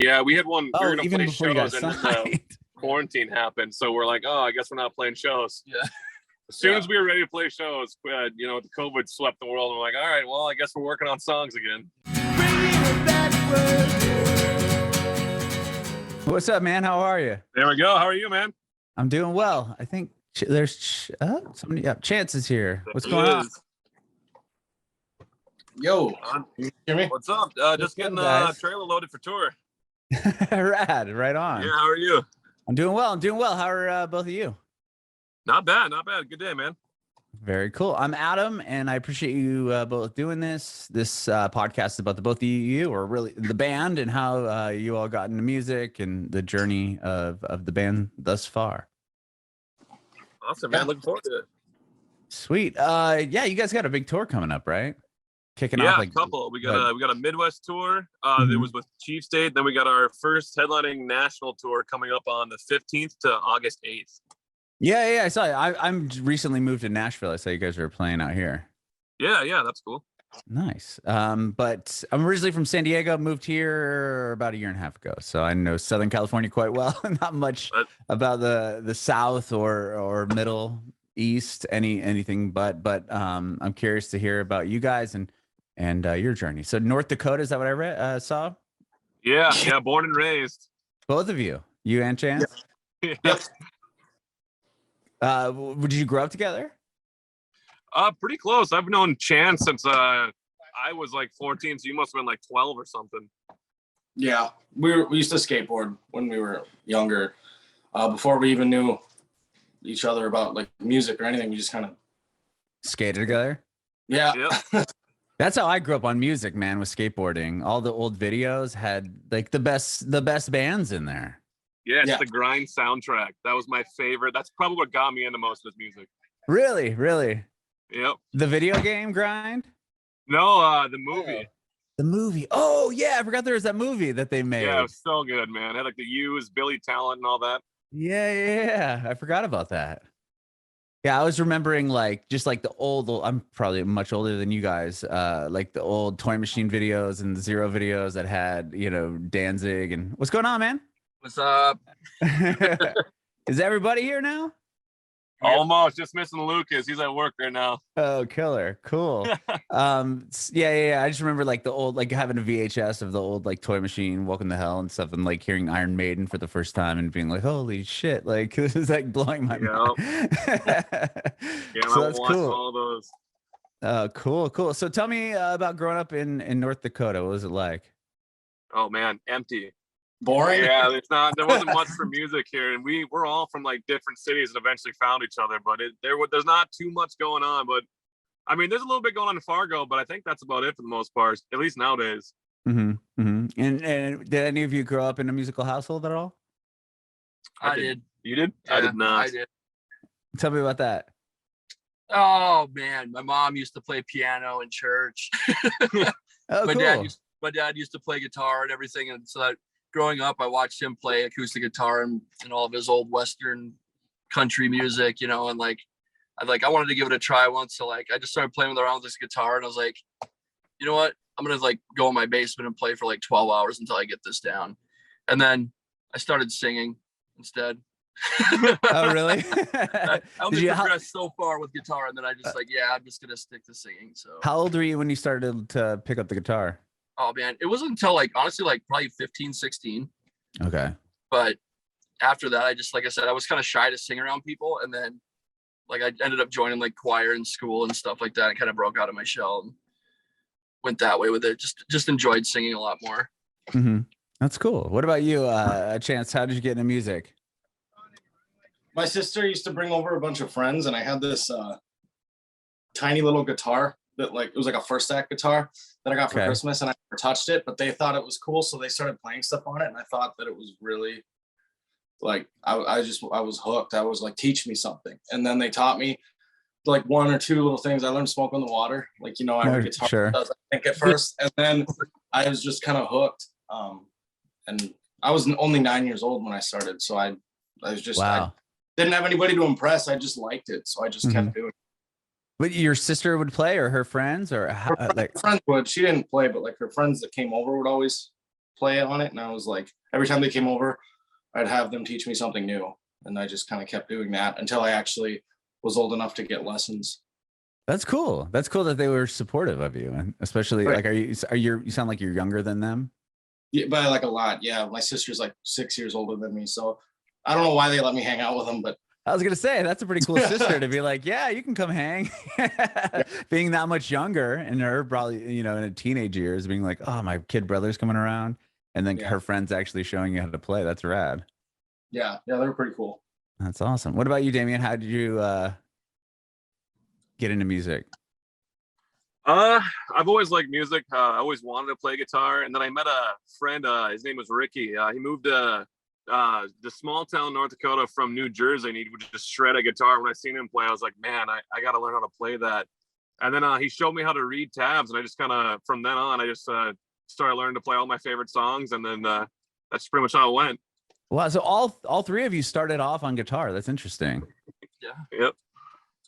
Yeah, we had one. We were Oh, gonna even play before you got shows, and then signed. quarantine happened. So we're like, oh, I guess we're not playing shows. Yeah. As soon as we were ready to play shows, you know, the COVID swept the world. And we're like, all right, well, I guess we're working on songs again. What's up, man? How are you? There we go. How are you, man? I'm doing well. I think there's somebody. Yeah, Chance is here. What's going on? Yo, you hear me? What's up? Just getting a trailer loaded for tour. Rad, right on. Yeah, how are you? I'm doing well. I'm doing well. How are both of you? Not bad, not bad. Good day, man. Very cool. I'm Adam, and I appreciate you both doing this. This podcast is about the both of you, or really the band, and how you all got into music and the journey of the band thus far. Awesome, man. Looking forward to it. Sweet. Yeah, you guys got a big tour coming up, right? Kicking off like a couple. We got a Midwest tour. It was with Chief State. Then we got our first headlining national tour coming up on the 15th to August 8th. Yeah, I saw it. I'm recently moved to Nashville. I saw you guys were playing out here. Yeah, that's cool. Nice. But I'm originally from San Diego, moved here about a year and a half ago. So I know Southern California quite well. Not much about the South or Middle East, anything but I'm curious to hear about you guys and your journey. So North Dakota, is that what I saw? Yeah, born and raised. Both of you and Chance? Yeah. Did you grow up together? Pretty close. I've known Chance since I was like 14, so you must have been like 12 or something. Yeah, we used to skateboard when we were younger. Before we even knew each other about like music or anything, we just kind of skated together. Yeah. Yep. That's how I grew up on music, man, with skateboarding. All the old videos had like the best bands in there. Yeah, it's the Grind soundtrack. That was my favorite. That's probably what got me into most of this music. Really? Yep. The video game Grind? No, the movie. The movie. Oh, yeah, I forgot there was that movie that they made. Yeah, it was so good, man. It had like the U's, Billy Talent and all that. Yeah. I forgot about that. Yeah, I was remembering like just like the old, I'm probably much older than you guys, like the old Toy Machine videos and the Zero videos that had, you know, Danzig and what's going on, man? What's up? Is everybody here now? Almost. Just missing Lucas. He's at work right now. Oh, killer. Cool. Yeah. I just remember like the old, like having a VHS of the old like Toy Machine, Welcome to Hell and stuff, and like hearing Iron Maiden for the first time and being like, holy shit, like this is like blowing my mind. Yeah, so that's cool. All those. Cool. So tell me about growing up in North Dakota. What was it like? Oh man, empty. Boring. Yeah, there wasn't much for music here, and we're all from like different cities and eventually found each other, but there's not too much going on. But I mean, there's a little bit going on in Fargo, but I think that's about it for the most part, at least nowadays. And did any of you grow up in a musical household at all? I did. You did? Yeah, I did not. I did. Tell me about that. Oh man, my mom used to play piano in church. Oh, my cool. dad used to play guitar and everything, and so growing up, I watched him play acoustic guitar and all of his old Western country music, you know, and I wanted to give it a try once. So like, I just started playing around with this guitar and I was like, you know what? I'm going to like go in my basement and play for like 12 hours until I get this down. And then I started singing instead. Oh, really? I only progressed so far with guitar. And then I just I'm just going to stick to singing. So how old were you when you started to pick up the guitar? Oh man, it wasn't until like, honestly, like probably 15, 16. Okay. But after that, I just, like I said, I was kind of shy to sing around people. And then like, I ended up joining like choir in school and stuff like that. I kind of broke out of my shell and went that way with it. Just enjoyed singing a lot more. Mm-hmm. That's cool. What about you, Chance? How did you get into music? My sister used to bring over a bunch of friends, and I had this tiny little guitar that like, it was like a first act guitar that I got for Christmas, and I never touched it, but they thought it was cool. So they started playing stuff on it. And I thought that it was really like, I was hooked. I was like, teach me something. And then they taught me like one or two little things. I learned Smoke on the Water. Like, you know, every guitar does, I think, at first. And then I was just kind of hooked. And I was only 9 years old when I started. So I was just, I didn't have anybody to impress. I just liked it. So I just kept doing it. But your sister would play, or her friends, or how, her friends would. She didn't play, but like her friends that came over would always play on it. And I was like, every time they came over, I'd have them teach me something new. And I just kind of kept doing that until I actually was old enough to get lessons. That's cool. That's cool that they were supportive of you, and especially Right. like, you sound like you're younger than them. Yeah, by like a lot. Yeah, my sister's like 6 years older than me, so I don't know why they let me hang out with them, but I was gonna say that's a pretty cool sister to be like, yeah, you can come hang. Being that much younger, and her probably, you know, in her teenage years, being like, oh, my kid brother's coming around, and then her friends actually showing you how to play. That's rad. yeah, they were pretty cool. That's awesome. What about you, Damian? How did you get into music? I've always liked music. I always wanted to play guitar, and then I met a friend. His name was Ricky. He moved to the small town North Dakota from New Jersey, and he would just shred a guitar. When I seen him play, I was like, man, I got to learn how to play that. And then he showed me how to read tabs, and I just kind of, from then on, I just started learning to play all my favorite songs, and then that's pretty much how it went. Wow. So all three of you started off on guitar. That's interesting. Yeah. Yep.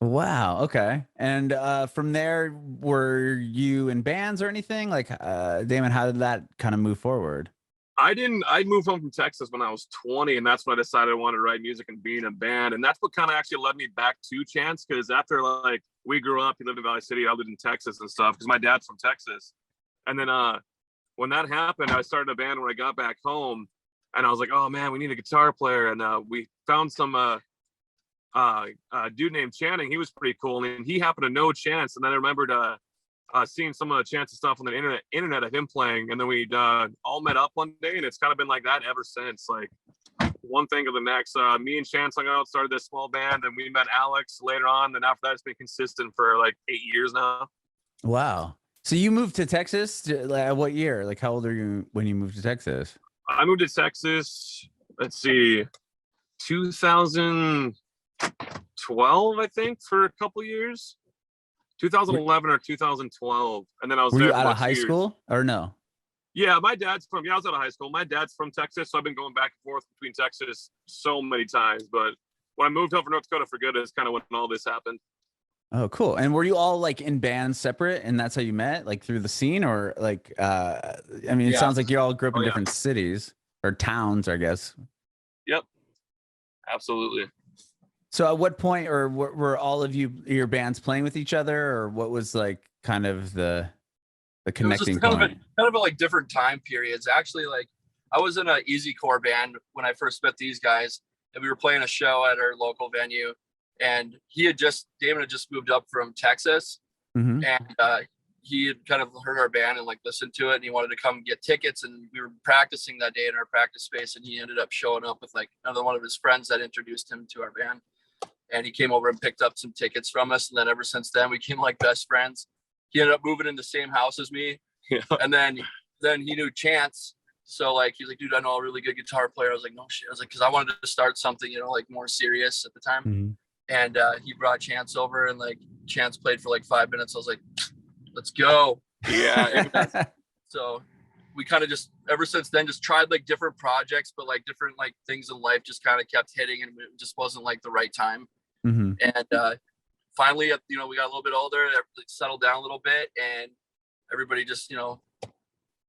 Wow. Okay. And from there, were you in bands or anything? Like, Damon, how did that kind of move forward? I moved home from Texas when I was 20, and that's when I decided I wanted to write music and be in a band. And that's what kind of actually led me back to Chance, because after, like, we grew up, he lived in Valley City, I lived in Texas and stuff, because my dad's from Texas. And then when that happened, I started a band when I got back home, and I was like, oh man, we need a guitar player. And we found some dude named Channing. He was pretty cool, and he happened to know Chance. And then I remembered seeing some of the Chance's stuff on the internet of him playing, and then we all met up one day, and it's kind of been like that ever since. Like, one thing to the next. Me and Chance hung out, started this small band, and we met Alex later on. And after that, it's been consistent for like 8 years now. Wow. So you moved to Texas? What year? Like, how old are you when you moved to Texas? I moved to Texas, let's see, 2012, I think, for a couple years. 2011 or 2012. And then I was Were there you for out of about high 2 years. school or no? Yeah, I was out of high school. My dad's from Texas, so I've been going back and forth between Texas so many times. But when I moved home from North Dakota for good, is kind of when all this happened. Oh, cool. And were you all like in bands separate, and that's how you met, like through the scene, or like, I mean, it Yeah. sounds like you all grew up in Oh, yeah. different cities or towns, I guess. Yep, absolutely. So at what point, or were all of your bands playing with each other, or what was like kind of the connecting It was just point? kind of like different time periods. Actually, like, I was in an easy core band when I first met these guys, and we were playing a show at our local venue, and Damon had just moved up from Texas, Mhm. and he had kind of heard our band and like listened to it, and he wanted to come get tickets, and we were practicing that day in our practice space, and he ended up showing up with like another one of his friends that introduced him to our band, and he came over and picked up some tickets from us, and then ever since then we became like best friends. He ended up moving in the same house as me, Yeah. and then he knew Chance, so like he's like, dude, I know a really good guitar player. I was like, no shit. I was like, because I wanted to start something, you know, like more serious at the time. Mhm. And he brought Chance over, and like Chance played for like 5 minutes. I was like, let's go. Yeah, So we kind of just ever since then just tried like different projects, but like different like things in life just kind of kept hitting, and it just wasn't like the right time. Mhm. And finally, you know, we got a little bit older, everything settled down a little bit, and everybody just, you know,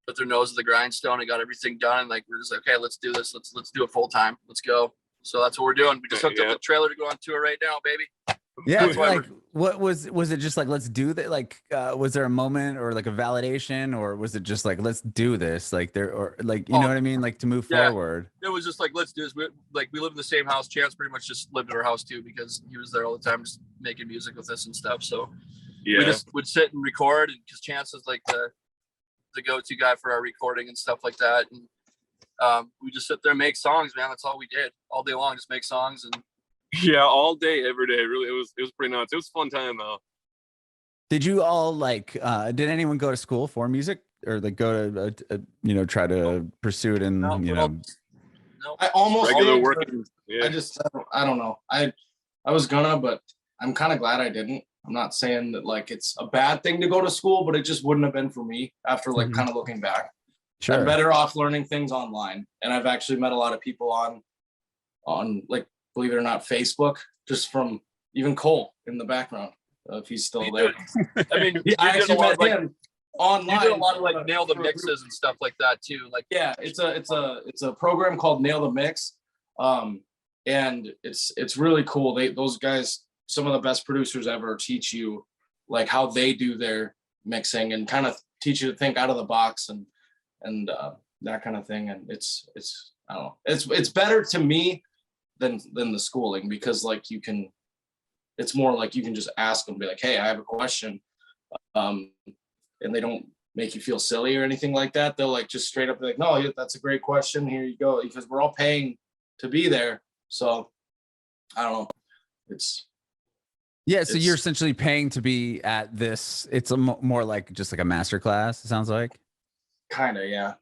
put their nose to the grindstone and got everything done. And like, we're just like, okay, let's do this. Let's do it full time. Let's go. So that's what we're doing. We just hooked up the trailer to go on tour right now, baby. Yeah, That's why like what was it just like, let's do that? Like, was there a moment or like a validation, or was it just like, let's do this? Like there, or like, you know what I mean? Like to move forward. It was just like, let's do this. We live in the same house. Chance pretty much just lived in our house too, because he was there all the time, just making music with us and stuff. So we just would sit and record, and because Chance is like the go-to guy for our recording and stuff like that. And we just sit there and make songs, man. That's all we did all day long, just make songs. And yeah, all day, every day. Really, it was pretty nuts. It was a fun time though. Did you all like, did anyone go to school for music, or like go to, you know, try to pursue it in, you know? No. I almost Regular did, working. Yeah. I don't know. I was gonna, but I'm kind of glad I didn't. I'm not saying that like it's a bad thing to go to school, but it just wouldn't have been for me after like kind of looking back. Sure. I'm better off learning things online. And I've actually met a lot of people on like, believe it or not, Facebook, just from even Cole in the background, if he's still there. I mean, I you did a actually lot, met him. online. You do a lot of like nail the mixes and stuff like that too. Like yeah, it's a program called Nail the Mix, and it's really cool. Those guys, some of the best producers ever, teach you like how they do their mixing and kind of teach you to think out of the box and that kind of thing. And it's I don't know, it's better to me than the schooling, because like it's more like you can just ask them, be like, hey, I have a question, and they don't make you feel silly or anything like that. They'll like just straight up be like, no, that's a great question, here you go, because we're all paying to be there. So I don't know, so you're essentially paying to be at this. It's more like just like a master class, it sounds like. Kind of, yeah.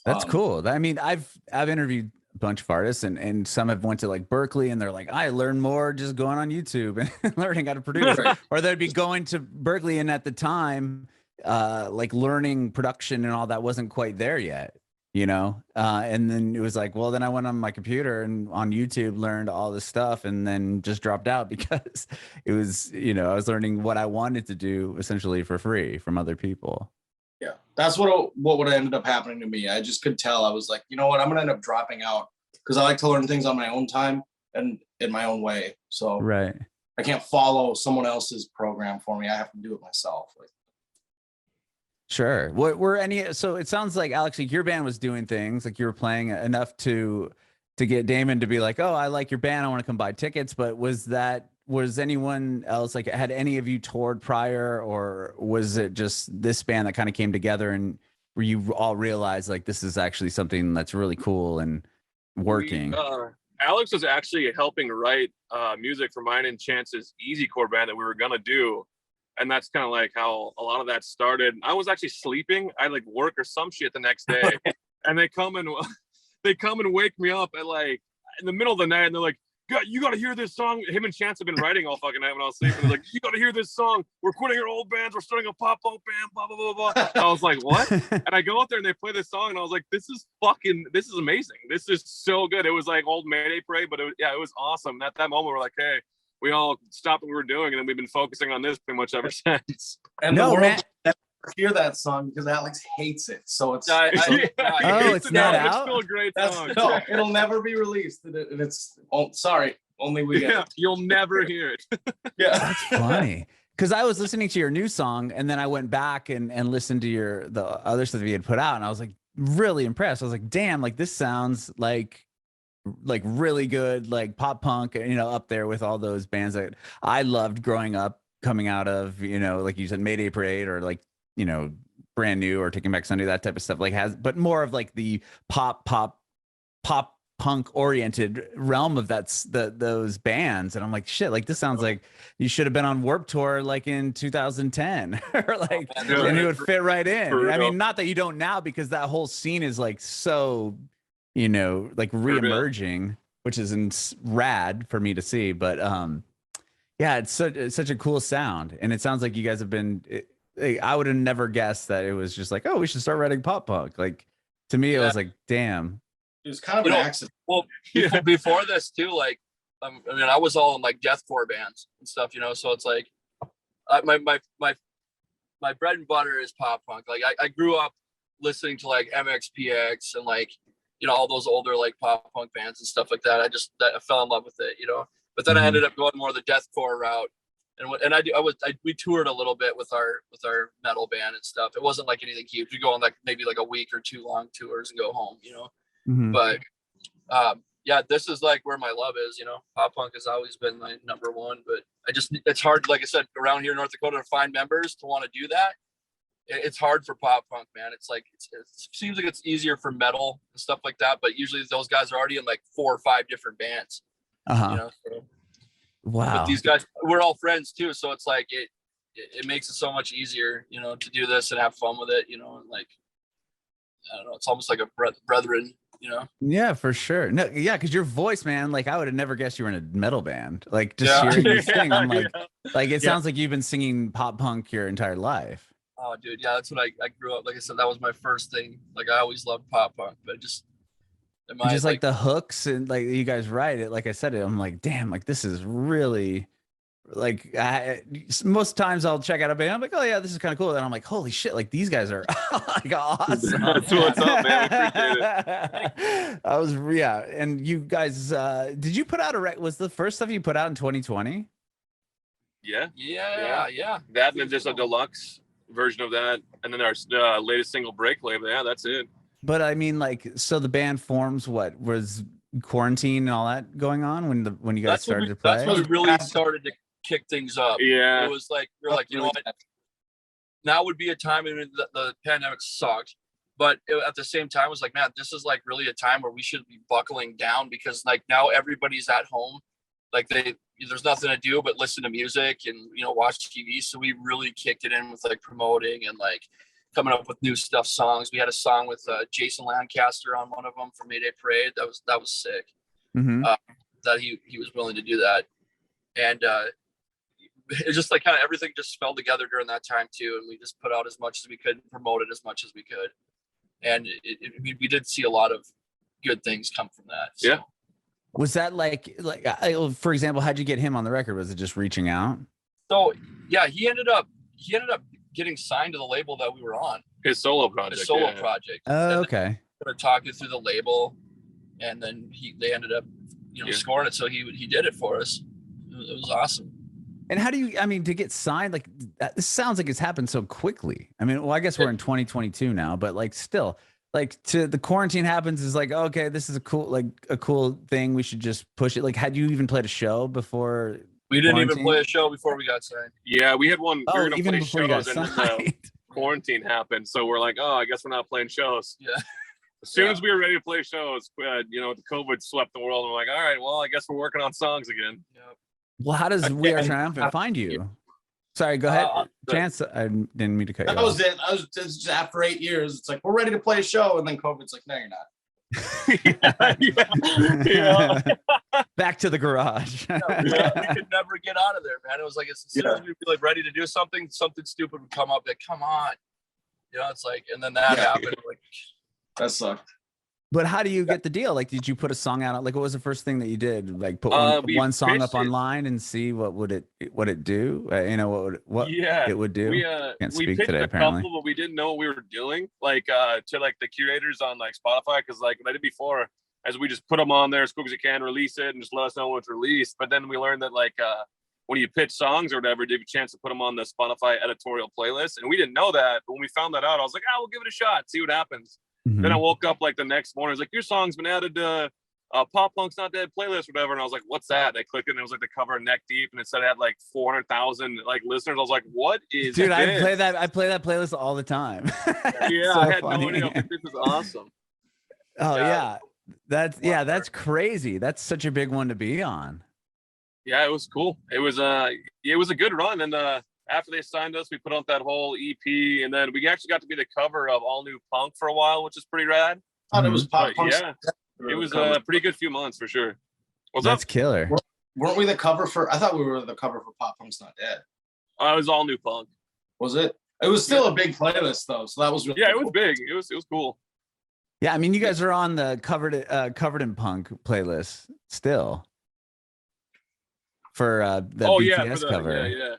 That's cool. I mean, I've interviewed a bunch of artists, and some have went to like Berkeley, and they're like, I learned more just going on YouTube and learning how to produce. Or they'd be going to Berkeley, and at the time, like learning production and all that wasn't quite there yet, you know? And then it was like, well, then I went on my computer and on YouTube learned all this stuff, and then just dropped out because it was, you know, I was learning what I wanted to do essentially for free from other people. Yeah, that's what would have ended up happening to me. I just could tell. I was like, you know what, I'm gonna end up dropping out, because I like to learn things on my own time and in my own way. So right, I can't follow someone else's program for me. I have to do it myself. Like, sure. What were any? So it sounds like, Alex, like your band was doing things, like you were playing enough to get Damon to be like, oh, I like your band, I want to come buy tickets. But was anyone else, like, had any of you toured prior, or was it just this band that kind of came together and where you all realized like this is actually something that's really cool and working? Alex was actually helping write music for mine and Chance's Easy Core band that we were gonna do, and that's kind of like how a lot of that started. I was actually sleeping. I like work or some shit the next day, and they come and wake me up at like in the middle of the night, and they're like, God, you got to hear this song. Him and Chance have been writing all fucking night when I was sleeping. They're like, you got to hear this song. We're quitting our old bands. We're starting a pop punk band, blah, blah, blah, blah. And I was like, what? And I go out there and they play this song, and I was like, this is amazing. This is so good. It was like old Mayday Parade, but it was awesome. At that moment, we're like, hey, we all stopped what we were doing, and then we've been focusing on this pretty much ever since. And the world never hear that song because Alex hates it. So it's it's not out. It's still a great song. No, it'll never be released. And it's sorry. Only we get it. You'll never hear it. Yeah, that's funny. Because I was listening to your new song, and then I went back and listened to the other stuff you had put out, and I was like really impressed. I was like, damn, like this sounds like really good, like pop punk, you know, up there with all those bands that I loved growing up, coming out of, you know, like you said, Mayday Parade, or like, you know, Brand New or Taking Back Sunday, that type of stuff. Like but more of like the pop punk oriented realm of those bands. And I'm like, shit, like this sounds like you should have been on Warped Tour like in 2010 or like, and it would fit right in. I mean, not that you don't now, because that whole scene is like so, you know, like re-emerging, which is rad for me to see. But yeah, it's such a cool sound, and it sounds like you guys have been. I would have never guessed that it was just like, oh, we should start writing pop punk. Like to me, it was like, damn. It was kind of an accident. Well, before this too, like, I mean, I was all in like deathcore bands and stuff, you know. So it's like, my bread and butter is pop punk. Like, I grew up listening to like MXPX and like, you know, all those older like pop punk bands and stuff like that. I fell in love with it, you know. But then I ended up going more the deathcore route, and we toured a little bit with our metal band and stuff. It wasn't like anything huge. We go on like maybe like a week or two long tours and go home, you know. But yeah, this is like where my love is, you know. Pop punk has always been my number one, but it's hard, like I said, around here in North Dakota to find members to want to do that. It's hard for pop punk, man. It's like it seems like it's easier for metal and stuff like that, but usually those guys are already in like 4 or 5 different bands. You know, so. Wow. But these guys, we're all friends too, so it's like it makes it so much easier, you know, to do this and have fun with it, you know, and like, I don't know, it's almost like a brethren, you know. Yeah, for sure. No, yeah, because your voice, man, like I would have never guessed you were in a metal band. Like just hearing you sing, I'm like it sounds like you've been singing pop punk your entire life. Oh, dude, yeah, that's what I grew up. Like I said, that was my first thing. Like I always loved pop punk, but just like the hooks and like you guys write it. Like I said, I'm like, damn, like this is really like most times I'll check out a band. I'm like, oh yeah, this is kind of cool. Then I'm like, holy shit, like these guys are like awesome. That's what's up, man. We appreciate it. I was and you guys, did you put out was the first stuff you put out in 2020? Yeah. Yeah. That and then just a deluxe version of that, and then our latest single, Breakaway. But yeah, that's it. But I mean, like, so the band forms what was quarantine and all that going on when you guys started to play? That's when we really started to kick things up. Yeah. It was like, we're like, you know what? Now would be a time, and the pandemic sucked. But at the same time, it was like, man, this is like really a time where we should be buckling down, because like now everybody's at home. Like there's nothing to do but listen to music and, you know, watch TV. So we really kicked it in with like promoting and like coming up with new stuff, songs. We had a song with Jason Lancaster on one of them for Mayday Parade. That was sick. Mm-hmm. That he was willing to do that. And it's just like kind of everything just fell together during that time too. And we just put out as much as we could and promoted as much as we could. And we did see a lot of good things come from that. So. Yeah. Was that like for example, how'd you get him on the record? Was it just reaching out? So yeah, he ended up getting signed to the label that we were on. His solo project. Project. Oh, okay. Talking through the label, and then they ended up, scoring it. So he did it for us. It was awesome. And how do you, I mean, to get signed, like this sounds like it's happened so quickly. I mean, well, I guess we're in 2022 now, but like still, like to the quarantine happens is like, okay, this is a cool thing. We should just push it. Like, had you even played a show before? We didn't even play a show before we got signed. Yeah, we had one. We were gonna even play before you got shows and signed. Quarantine happened. So we're like, oh, I guess we're not playing shows. Yeah. As soon as we were ready to play shows, the COVID swept the world. And we're like, all right, well, I guess we're working on songs again. Yep. Well, how does We Are Triumphant find you? Sorry, go ahead. Chance, I didn't mean to cut you off. That was it. I was just after 8 years. It's like, we're ready to play a show. And then COVID's like, no, you're not. Yeah. Back to the garage. We could never get out of there, man. It was like, as soon as we'd be like ready to do something stupid would come up. Like, come on. It's like, and then that happened. Like, that sucked. But how do you get the deal? Like, did you put a song out? Like, what was the first thing that you did? Like, put one song up online and see what it do? What it would do. Can't speak today, apparently. Couple, but we didn't know what we were doing. Like to like the curators on like Spotify, because like what I did before, as we just put them on there as quick as you can, release it, and just let us know when it's released. But then we learned that like when you pitch songs or whatever, give you a chance to put them on the Spotify editorial playlist, and we didn't know that. But when we found that out, I was like, we'll give it a shot, see what happens. Mm-hmm. Then I woke up like the next morning. I was like, your song's been added to Pop Punk's Not Dead playlist, whatever. And I was like, what's that? And I clicked it, and it was like the cover Neck Deep, and it said it had like 400,000 like listeners. I was like, what is Dude, this? I play that playlist all the time. Yeah, so I had funny. no idea. Like, this is awesome. Oh yeah. That's crazy. That's such a big one to be on. Yeah, it was cool. It was a good run. And after they signed us, we put out that whole EP, and then we actually got to be the cover of All New Punk for a while, which is pretty rad. I thought it was Pop Punk. Yeah, it was a pretty good few months for sure. That's killer. Weren't we the cover for? I thought we were the cover for Pop Punk's Not Dead. It was All New Punk. Was it? It was still a big playlist though, so that was really cool. It was big. It was cool. Yeah, I mean, you guys are on the covered in punk playlist still for the BTS cover. Yeah.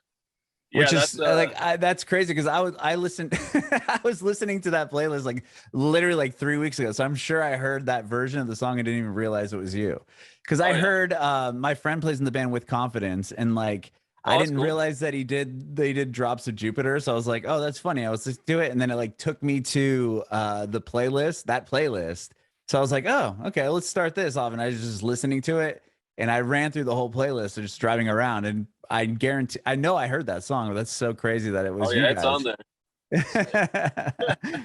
Which is that's crazy because I listened I was listening to that playlist like literally like 3 weeks ago. So I'm sure I heard that version of the song and didn't even realize it was you. Because I heard my friend plays in the band With Confidence, and like I didn't realize that they did Drops of Jupiter. So I was like, oh, that's funny. I was just do it. And then it like took me to that playlist. So I was like, oh, okay, let's start this off. And I was just listening to it. And I ran through the whole playlist of just driving around, and I guarantee, I know I heard that song, but that's so crazy that it was you guys. It's on there.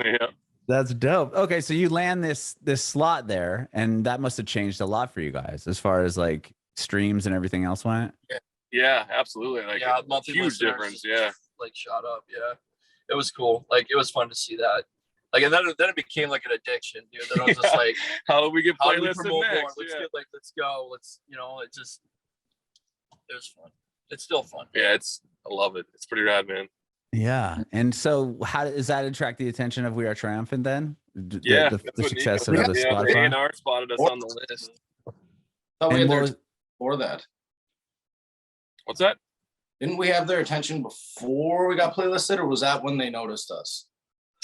Yeah. That's dope. Okay, so you land this slot there, and that must have changed a lot for you guys as far as like streams and everything else went. Yeah, absolutely. Like monthly huge difference. Yeah, like shot up. Yeah, it was cool. Like it was fun to see that. Like, and then it became like an addiction, dude. Then I was just like, how do we get playlists next? Let's go. Let's, it was fun. It's still fun. Yeah, I love it. It's pretty rad, man. Yeah. And so how does that attract the attention of We Are Triumphant then? The success of the Spotify? A&R spotted us on the list. Before that. What's that? Didn't we have their attention before we got playlisted, or was that when they noticed us?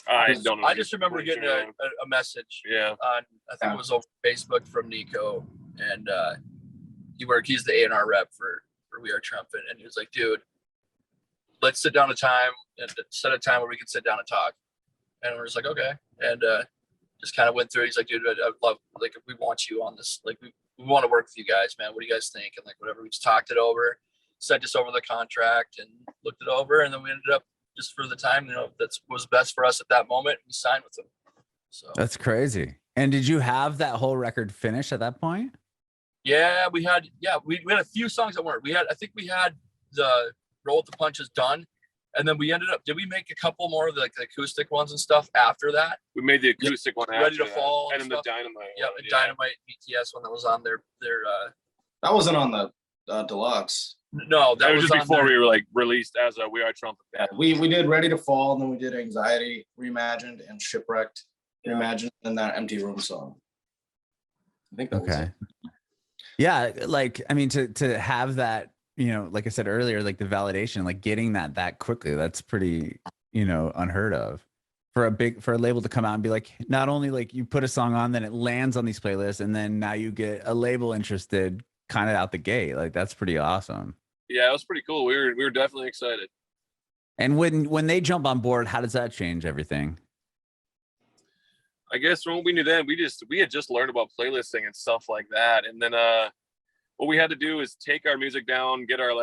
I don't know. I just remember getting a message. Yeah. On, I think it was over Facebook from Nico, and he's the A&R rep for We Are Triumphant, and he was like, dude, let's sit down a time and set a time where we can sit down and talk. And we're just like, okay. And just kind of went through it. He's like, dude, I'd love, like, we want you on this. Like, we want to work with you guys, man. What do you guys think? And like, whatever, we just talked it over, sent us over the contract and looked it over. And then we ended up, just for the time, you know, that was best for us at that moment, we signed with them. So that's crazy. And did you have that whole record finished at that point? Yeah, we had a few songs that weren't. I think we had the Roll with the Punches done. And then we ended up, did we make a couple more of the acoustic ones and stuff after that? We made the acoustic one after Ready to Fall. And then the Dynamite. Yeah, the Dynamite BTS one that was on their that wasn't on the deluxe. No, that was just before we were like released as a We Are Triumphant band. We did Ready to Fall, and then we did Anxiety Reimagined and Shipwrecked Reimagined, and that Empty Room song. I think that was it. Yeah, like, I mean, to have that, you know, like I said earlier, like the validation, like getting that quickly, that's pretty, you know, unheard of for a label to come out and be like, not only like you put a song on, then it lands on these playlists, and then now you get a label interested kind of out the gate. Like, that's pretty awesome. Yeah, it was pretty cool. We were definitely excited. And when they jump on board, how does that change everything? I guess from what we knew then, we had just learned about playlisting and stuff like that. And then what we had to do is take our music down, get our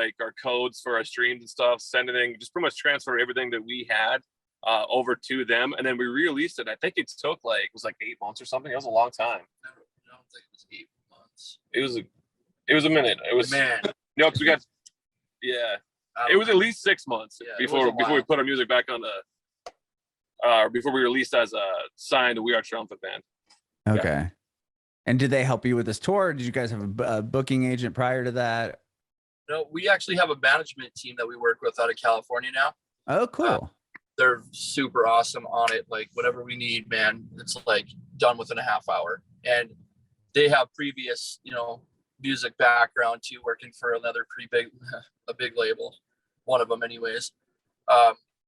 codes for our streams and stuff, send it in, just pretty much transfer everything that we had over to them. And then we re-released it. I think it took it was 8 months or something. It was a long time. I don't think it was 8 months. It was a minute. It was, man. No, because we got, yeah. It was at least 6 months before we put our music back on before we released as a signed We Are Triumphant band. Okay. Yeah. And did they help you with this tour? Did you guys have a booking agent prior to that? No, we actually have a management team that we work with out of California now. Oh, cool. They're super awesome on it. Like, whatever we need, man, it's like done within a half hour. And they have previous, you know, music background too, working for another a big label, one of them anyways.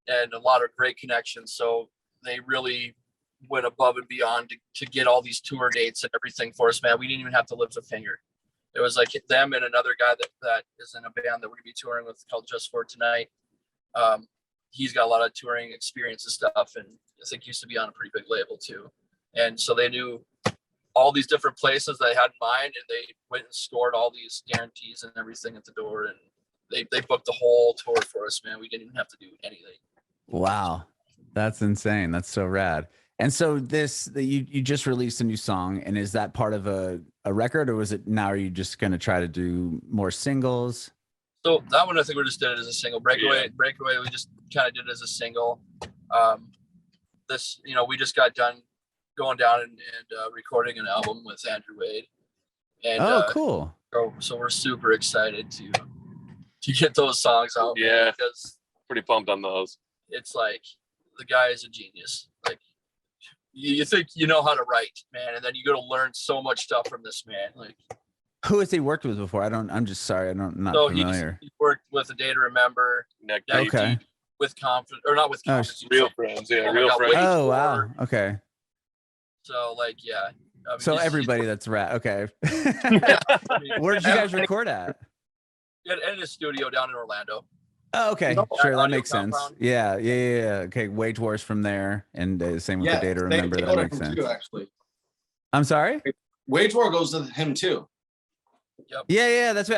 And a lot of great connections. So they really went above and beyond to get all these tour dates and everything for us, man. We didn't even have to lift a finger. It was like them and another guy that is in a band that we're gonna be touring with called Just For Tonight. He's got a lot of touring experience and stuff, and I think used to be on a pretty big label too. And so they knew all these different places that I had in mind, and they went and scored all these guarantees and everything at the door, and they booked the whole tour for us, man. We didn't even have to do anything. Wow, that's insane. That's so rad. And so you just released a new song, and is that part of a record, or was it now are you just going to try to do more singles? So that one, I think we just did it as a single. Breakaway, we just kind of did it as a single. This, you know, we just got done going down and recording an album with Andrew Wade. And, cool. So we're super excited to get those songs out. Yeah, man, because pretty pumped on those. It's like, the guy is a genius. Like, you think you know how to write, man, and then you go to learn so much stuff from this man. Like, who has he worked with before? I'm just sorry, I'm not familiar. He worked with A Day to Remember. Okay. With Confidence, or not with Confidence. Real Friends, yeah, Real Friends. Oh wow, okay. So like, yeah. I mean, so everybody that's rad. Okay. Where did you guys record at? In a studio down in Orlando. Oh, okay, sure, that makes sense. Yeah. Okay, Wage Wars from there, and same with The Day to Remember. That makes sense. Too, actually. I'm sorry. Wage War goes to him too. Yep. Yeah, that's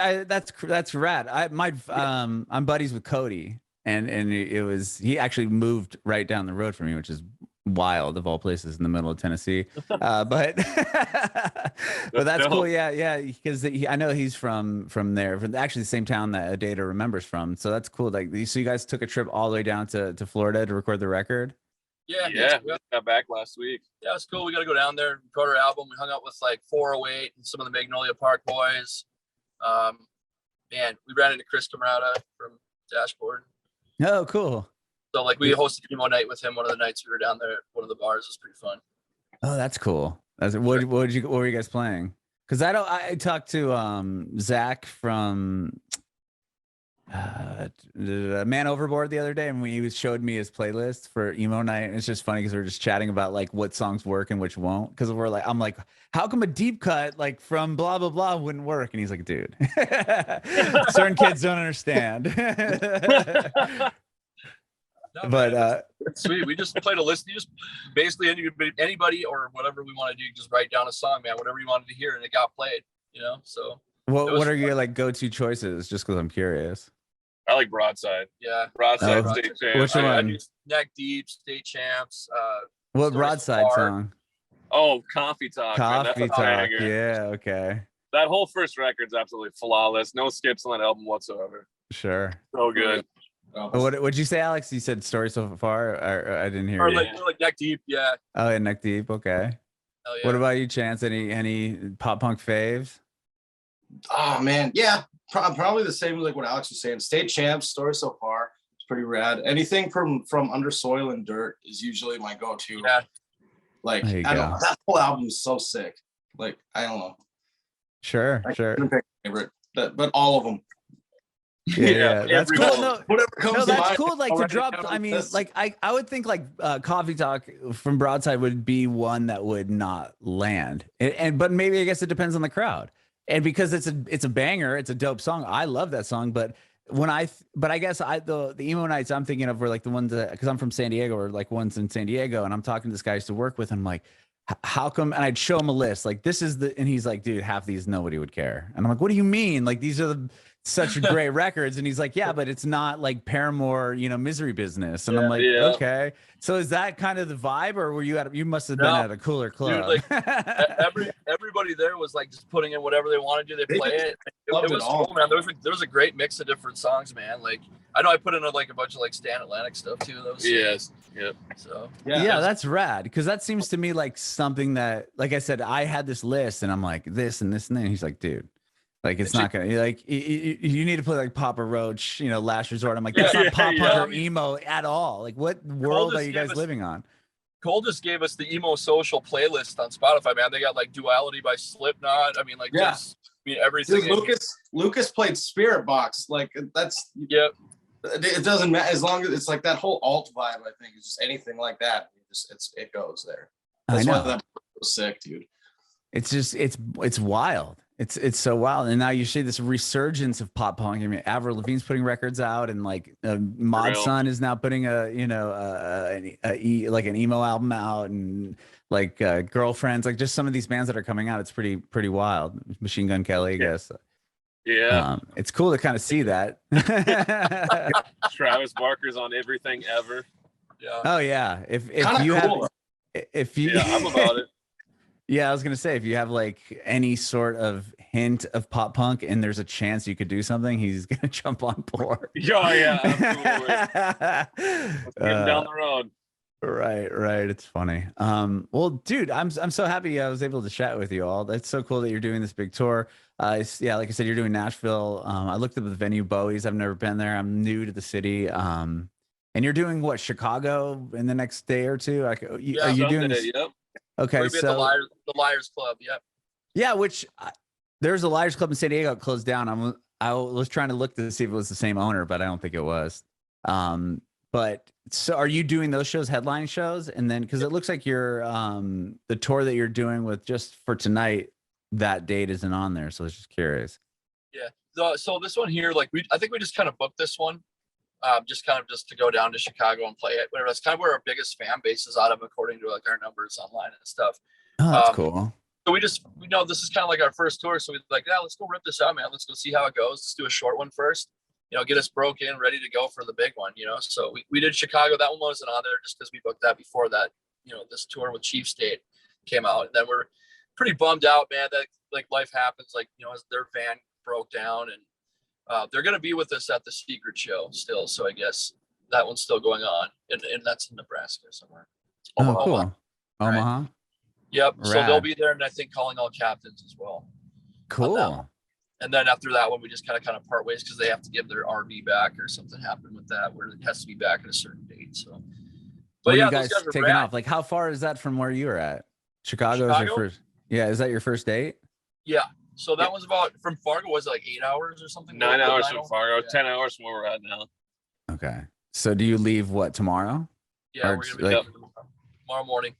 rad. I'm buddies with Cody, and he actually moved right down the road from me, which is wild, of all places in the middle of Tennessee. But that's cool. Yeah, because I know he's from there, from actually the same town that A Day to Remember's from. So that's cool. Like, so you guys took a trip all the way down to Florida to record the record? Yeah, we got back last week. Yeah, it's cool. We got to go down there and record our album. We hung out with like 408 and some of the Magnolia Park boys. Man, we ran into Chris Camarada from Dashboard. Oh, cool. So like, we hosted emo night with him one of the nights we were down there at one of the bars. It was pretty fun. Oh, that's cool. What were you guys playing? Because I talked to Zach from Man Overboard the other day, and he showed me his playlist for emo night, and it's just funny because we're just chatting about like what songs work and which won't, because I'm like, how come a deep cut like from blah blah blah wouldn't work? And he's like, dude, certain kids don't understand. No, But man, sweet. We just played a list. You just basically anybody or whatever we want to do, just write down a song, man, whatever you wanted to hear, and it got played. So what are your like go-to choices? Just because I'm curious. I like Broadside. Yeah, Broadside, Oh, State Champs. which one? I do, Neck Deep, State Champs. What Stories Broadside Apart. song? oh, Coffee Talk. man, that's Coffee a Talk. banger. Yeah. Okay. That whole first record's absolutely flawless. No skips on that album whatsoever. Sure. So good. What'd you say, Alex? You said Story So Far? Or I didn't hear Or you. like Neck Deep. Yeah. Oh, yeah, Neck Deep. Okay. Hell yeah. What about you, Chance? Any pop punk faves? Oh man, yeah, probably the same like what Alex was saying. State Champs, Story So Far, it's pretty rad. Anything from Under Soil and Dirt is usually my go-to. Yeah. Like There you I don't go. know, that whole album is so sick. Like I don't know, Sure. I Sure. couldn't pick a favorite, but all of them. Yeah. That's cool. everyone. No, Whatever comes no, to that's mind, cool. Like I'll to write it drop. down on I the mean, list. like I would think like Coffee Talk from Broadside would be one that would not land. But maybe I guess it depends on the crowd. And because it's a banger, it's a dope song. I love that song. But I guess the emo nights I'm thinking of were like the ones that, because I'm from San Diego, or like ones in San Diego, and I'm talking to this guy I used to work with, and I'm like, how come? And I'd show him a list like this is and he's like, dude, half these nobody would care. And I'm like, what do you mean? Like these are such great records. And he's like, yeah, but it's not like Paramore, Misery Business. And I'm like, Yeah. okay. So is that kind of the vibe, or were you must have been No. at a cooler club? Dude, everybody there was like just putting in whatever they wanted to do. They play it. loved It it was all. cool, man. There was a great mix of different songs, man. Like I know I put in like a bunch of like Stan Atlantic stuff too. That was Yes. Yep. So Yeah, that's rad, because that seems to me like something that, like I said, I had this list and I'm like this and this and then he's like, dude, like it's not gonna, like you need to play like Papa Roach, Last Resort. I'm like, that's not pop punk or emo at all. Like what world are you guys living on? Cole just gave us the emo social playlist on Spotify, man. They got like Duality by Slipknot. I mean, like Yeah. everything. Dude, Lucas played Spirit Box. Like that's Yep. it doesn't matter as long as it's like that whole alt vibe. I think is just anything like that. It goes there. That's I why know. that was sick, dude. It's just it's wild. It's so wild, and now you see this resurgence of pop punk. I mean, Avril Lavigne's putting records out, and like Mod real. Sun is now putting like an emo album out, and like Girlfriends, like just some of these bands that are coming out. It's pretty wild. Machine Gun Kelly, I guess. Yeah. It's cool to kind of see that. Travis Barker's on everything ever. Yeah. Oh yeah, if Kinda you cool. if you Yeah, I'm about it. Yeah, I was gonna say, if you have like any sort of hint of pop punk and there's a chance you could do something, he's gonna jump on board. Oh yeah, absolutely. Let's get him down the road. Right. It's funny. Well, dude, I'm so happy I was able to chat with you all. That's so cool that you're doing this big tour. Yeah, like I said, you're doing Nashville. I looked up the venue, Bowie's. I've never been there. I'm new to the city. And you're doing what, Chicago in the next day or two? Like, are you doing this? Yep. Okay, We're gonna be at the Liars Club. Yep. yeah, which there's a Liars Club in San Diego that closed down. I was trying to look to see if it was the same owner, but I don't think it was. But so are you doing those shows, headline shows? And then, because it looks like you're the tour that you're doing with just for tonight, that date isn't on there. So I was just curious. Yeah. So this one here, like I think we just kind of booked this one, just to go down to Chicago and play it. Whatever. That's kind of where our biggest fan base is out of, according to like our numbers online and stuff. Oh, that's cool. So we know this is kind of like our first tour. So we're like, yeah, let's go rip this out, man. Let's go see how it goes. Let's do a short one first. Get us broke in, ready to go for the big one, So we did Chicago. That one wasn't on there just because we booked that before that, this tour with Chief State came out. And then we're pretty bummed out, man, that like life happens, like, as their van broke down, and they're going to be with us at the Secret show still. So I guess that one's still going on, and that's in Nebraska somewhere. Oh, cool. Right. Omaha. Yep. So Rad. they'll be there, and I think Calling All Captains as well. Cool. And then after that one, we just kind of part ways because they have to give their RV back, or something happened with that where it has to be back at a certain date. So, but When yeah, you guys those guys are taking rad. off, like how far is that from where you were at? Chicago is your Chicago? first. Yeah, is that your first date? Yeah. So that was about from Fargo. Was it like 8 hours or something? 9 hours from Fargo, yeah. 10 hours from where we're at now. Okay. So do you leave what tomorrow? Yeah, we're gonna be tomorrow morning.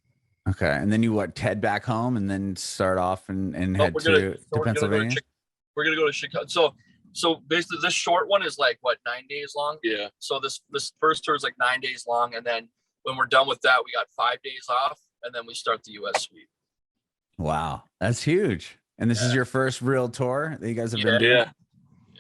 Okay, and then you head back home and then start off and head to Pennsylvania. We're gonna go to Chicago. So basically, this short one is like what 9 days long. Yeah. So this first tour is like 9 days long, and then when we're done with that, we got 5 days off, and then we start the U.S. sweep. Wow, that's huge. And this is your first real tour that you guys have been doing?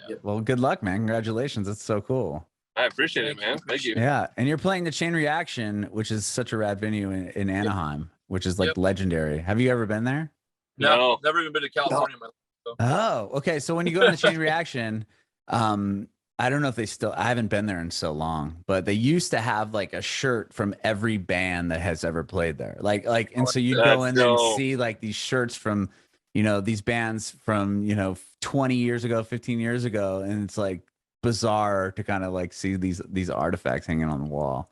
Yeah. Well, good luck, man. Congratulations. That's so cool. I appreciate it, man. Thank you. Yeah, and you're playing the Chain Reaction, which is such a rad venue in Anaheim, which is like legendary. Have you ever been there? No, never even been to California. No. So. Oh, okay. So when you go to the Chain Reaction, I don't know if they still, I haven't been there in so long, but they used to have like a shirt from every band that has ever played there. And so you'd go in there and see like these shirts from, these bands from, 20 years ago, 15 years ago. And it's like bizarre to kind of like see these artifacts hanging on the wall.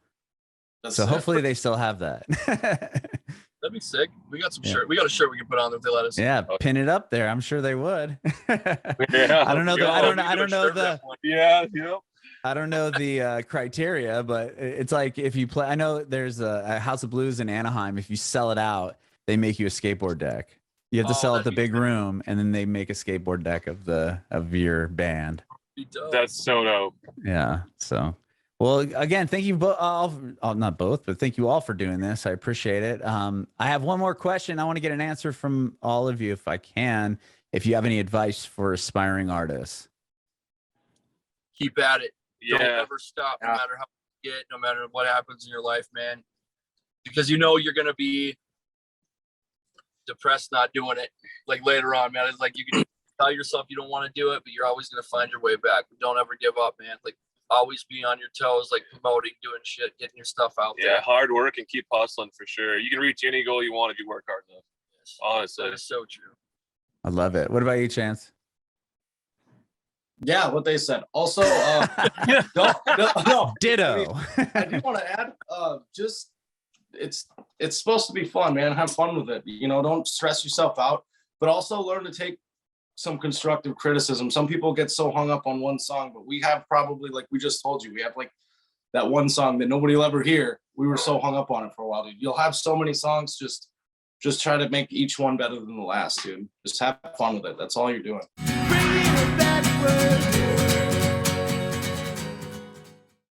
So hopefully they still have that. That'd be sick. We got some shirt. We got a shirt we can put on if they let us. Yeah, pin it up there. I'm sure they would. I don't know. I don't know the criteria, but it's like if you play. I know there's a House of Blues in Anaheim. If you sell it out, they make you a skateboard deck. You have to sell it the big room, and then they make a skateboard deck of your band. That's so dope. Yeah. So. Well, again, thank you not both, but thank you all for doing this. I appreciate it. I have one more question. I want to get an answer from all of you if I can. If you have any advice for aspiring artists. Keep at it. Don't ever stop, no matter how you get, no matter what happens in your life, man. Because you're going to be depressed not doing it. Like later on, man. It's like you can tell yourself you don't want to do it, but you're always going to find your way back. But don't ever give up, man. Like, always be on your toes, like promoting, doing shit, getting your stuff out there. Yeah, hard work and keep hustling for sure. You can reach any goal you want if you work hard enough. Yes, honestly, that is so true. I love it. What about you, Chance? Yeah, what they said. Also, no. Ditto. I do want to add, just it's supposed to be fun, man. Have fun with it. Don't stress yourself out, but also learn to take some constructive criticism. Some people get so hung up on one song, but we have probably, like we just told you, we have like that one song that nobody will ever hear. We were so hung up on it for a while, dude. You'll have so many songs. Just try to make each one better than the last, dude. Just have fun with it. That's all you're doing.